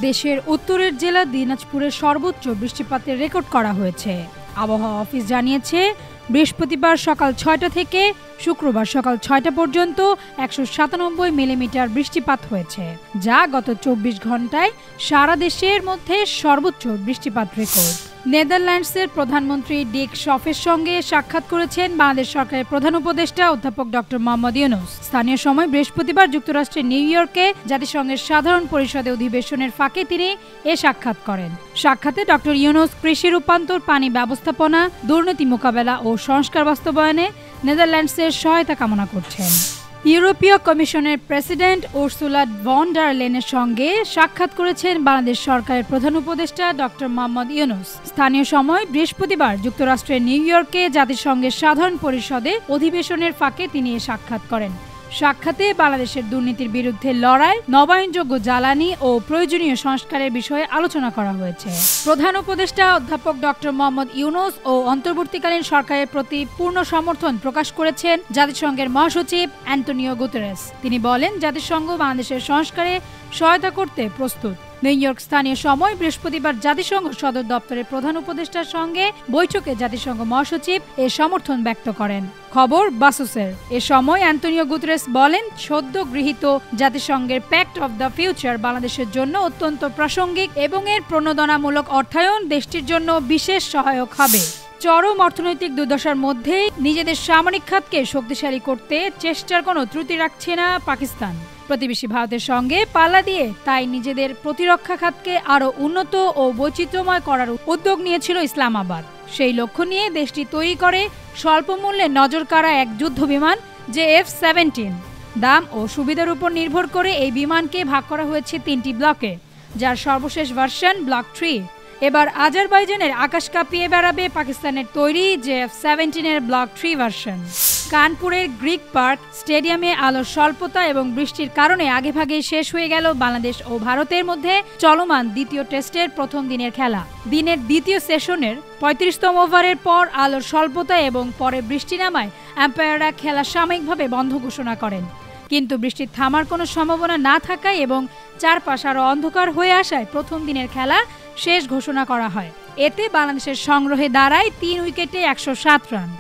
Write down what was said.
দেশের উত্তরের জেলা দিনাজপুরের সর্বোচ্চ বৃষ্টিপাতের রেকর্ড করা হয়েছে। আবহাওয়া অফিস জানিয়েছে, বৃহস্পতিবার সকাল ৬টা থেকে শুক্রবার সকাল ৬টা পর্যন্ত ১৯৭ মিলিমিটার বৃষ্টিপাত হয়েছে, যা গত ২৪ ঘন্টায় সারা দেশের মধ্যে সর্বোচ্চ বৃষ্টিপাত রেকর্ড। নেদারল্যান্ডসের প্রধানমন্ত্রী ডিক শফের সঙ্গে সাক্ষাৎ করেছেন বাংলাদেশ সরকারের প্রধান উপদেষ্টা অধ্যাপক ডক্টর মোহাম্মদ ইউনূস। স্থানীয় সময় বৃহস্পতিবার যুক্তরাষ্ট্রের নিউ ইয়র্কে জাতিসংঘের সাধারণ পরিষদে অধিবেশনের ফাঁকে তিনি এ সাক্ষাৎ করেন। সাক্ষাতে ডক্টর ইউনূস কৃষি রূপান্তর, পানি ব্যবস্থাপনা, দুর্নীতি মোকাবেলা ও সংস্কার বাস্তবায়নে নেদারল্যান্ডসের সহায়তা কামনা করছেন। ইউরোপীয় কমিশনের প্রেসিডেন্ট উর্সুলা ভন ডার লেয়েনের সঙ্গে সাক্ষাৎ করেছেন বাংলাদেশ সরকারের প্রধান উপদেষ্টা ডক্টর মোহাম্মদ ইউনূস। স্থানীয় সময় বৃহস্পতিবার যুক্তরাষ্ট্রের নিউ ইয়র্কে জাতিসংঘের সাধারণ পরিষদে অধিবেশনের ফাঁকে তিনি এ সাক্ষাৎ করেন। সাক্ষাতে বাংলাদেশের দুর্নীতির বিরুদ্ধে লড়াই, নবায়নযোগ্য জ্বালানি ও প্রয়োজনীয় সংস্কারের বিষয়ে আলোচনা করা হয়েছে। প্রধান উপদেষ্টা অধ্যাপক ডক্টর মোহাম্মদ ইউনূস ও অন্তর্বর্তীকালীন সরকারের প্রতি পূর্ণ সমর্থন প্রকাশ করেছেন জাতিসংঘের মহাসচিব অ্যান্টোনিও গুতেরেস। তিনি বলেন, জাতিসংঘ বাংলাদেশের সংস্কারে সহায়তা করতে প্রস্তুত। নিউ ইয়র্ক স্থানীয় সময় বৃহস্পতিবার জাতিসংঘ সদর দপ্তরের প্রধান উপদেষ্টার সঙ্গে বৈঠকে জাতিসংঘ মহাসচিব এ সমর্থন ব্যক্ত করেন। খবর বাসুসের। এ সময় অ্যান্টোনিও গুতেরেস বলেন, সদ্য গৃহীত জাতিসংঘের প্যাক্ট অব দ্য ফিউচার বাংলাদেশের জন্য অত্যন্ত প্রাসঙ্গিক এবং এর প্রণোদনামূলক অর্থায়ন দেশটির জন্য বিশেষ সহায়ক হবে। চরম অর্থনৈতিক দুর্দশার মধ্যেই নিজেদের সামরিক খাতকে শক্তিশালী করতে চেষ্টার কোনো ত্রুটি রাখছে না পাকিস্তান। প্রতিবেশী ভারতের সঙ্গে পাল্লা দিয়ে তাই নিজেদের প্রতিরক্ষা খাতকে আরও উন্নত ও বৈচিত্র্যময় করার উদ্যোগ নিয়েছিল ইসলামাবাদ। সেই লক্ষ্য নিয়ে দেশটি তৈরি করে স্বল্প মূল্যে নজরকাড়া এক যুদ্ধ বিমান F-17। দাম ও সুবিধার উপর নির্ভর করে এই বিমানকে ভাগ করা হয়েছে ৩টি ব্লকে, যার সর্বশেষ ভার্সন ব্লক 3। এবার আজারবাইজানের আকাশ কাঁপিয়ে বেড়াবে পাকিস্তানের তৈরি F-17 ব্লক 3 ভার্সন। কানপুরের গ্রিক পার্ক স্টেডিয়ামে আলোর স্বল্পতা এবং বৃষ্টির কারণে আগেভাগেই শেষ হয়ে গেল বাংলাদেশ ও ভারতের মধ্যে চলমান দ্বিতীয় টেস্টের প্রথম দিনের খেলা। দিনের দ্বিতীয় সেশনের ৩৫তম ওভারের পর আলোর স্বল্পতা এবং পরে বৃষ্টি নামায় আম্পায়াররা খেলা সাময়িকভাবে বন্ধ ঘোষণা করেন। কিন্তু বৃষ্টির থামার কোনো সম্ভাবনা না থাকায় এবং চারপাশ আরও অন্ধকার হয়ে আসায় প্রথম দিনের খেলা শেষ ঘোষণা করা হয়। এতে বাংলাদেশের সংগ্রহে দাঁড়ায় ৩ উইকেটে ১০৭ রান।